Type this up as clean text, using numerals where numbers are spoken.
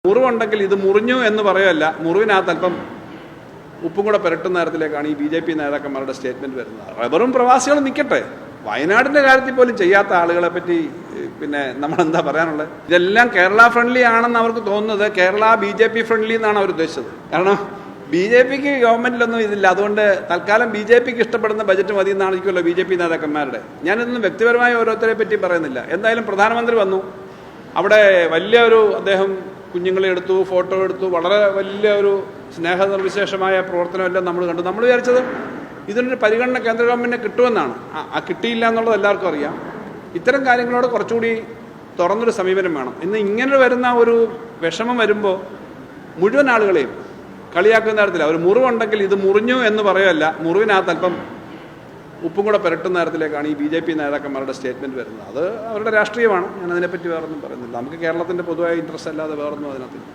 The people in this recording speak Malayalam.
മുറിവുണ്ടെങ്കിൽ ഇത് മുറിഞ്ഞു എന്ന് പറയുമല്ല, മുറിവിനകത്ത് അല്പം ഉപ്പും കൂടെ പുരട്ടുന്ന തരത്തിലേക്കാണ് ഈ BJP നേതാക്കന്മാരുടെ സ്റ്റേറ്റ്മെന്റ് വരുന്നത്. റബ്ബറും പ്രവാസികളും നിൽക്കട്ടെ, വയനാടിന്റെ കാര്യത്തിൽ പോലും ചെയ്യാത്ത ആളുകളെ പറ്റി പിന്നെ നമ്മൾ എന്താ പറയാനുള്ളത്? ഇതെല്ലാം കേരള ഫ്രണ്ട്ലി ആണെന്ന് അവർക്ക് തോന്നുന്നത് കേരള BJP ഫ്രണ്ട്ലി എന്നാണ് അവർ ഉദ്ദേശിച്ചത്. കാരണം BJPക്ക് ഗവൺമെന്റിലൊന്നും ഇതില്ല, അതുകൊണ്ട് തൽക്കാലം BJPക്ക് ഇഷ്ടപ്പെടുന്ന ബജറ്റ് മതി എന്നായിരിക്കുമല്ലോ BJP നേതാക്കന്മാരുടെ. ഞാനിതൊന്നും വ്യക്തിപരമായ ഓരോരുത്തരെ പറ്റി പറയുന്നില്ല. എന്തായാലും പ്രധാനമന്ത്രി വന്നു, അവിടെ വലിയൊരു അദ്ദേഹം കുഞ്ഞുങ്ങളെ എടുത്തു, ഫോട്ടോ എടുത്തു, വളരെ വലിയ ഒരു സ്നേഹനിർവിശേഷമായ പ്രവർത്തനമെല്ലാം നമ്മൾ കണ്ടു. നമ്മൾ വിചാരിച്ചത് ഇതിനൊരു പരിഗണന കേന്ദ്ര ഗവൺമെന്റിന് കിട്ടുമെന്നാണ്. കിട്ടിയില്ല എന്നുള്ളത് എല്ലാവർക്കും അറിയാം. ഇത്തരം കാര്യങ്ങളോട് കുറച്ചുകൂടി തുറന്നൊരു സമീപനം വേണം. ഇന്ന് ഇങ്ങനെ വരുന്ന ഒരു വിഷമം വരുമ്പോൾ മുഴുവൻ ആളുകളെയും കളിയാക്കുന്ന തരത്തില്ല. ഒരു മുറിവുണ്ടെങ്കിൽ ഇത് മുറിഞ്ഞു എന്ന് പറയുമല്ല, മുറിവിനകത്ത് അല്പം ഉപ്പും കൂടെ പുരട്ടുന്ന തരത്തിലേക്കാണ് ഈ BJP നേതാക്കന്മാരുടെ സ്റ്റേറ്റ്മെന്റ് വരുന്നത്. അത് അവരുടെ രാഷ്ട്രീയമാണ്. ഞാൻ അതിനെപ്പറ്റി വേറൊന്നും പറയുന്നില്ല. നമുക്ക് കേരളത്തിന്റെ പൊതുവായ ഇൻട്രസ്റ്റ് അല്ലാതെ വേറൊന്നും അതിനകത്തില്ല.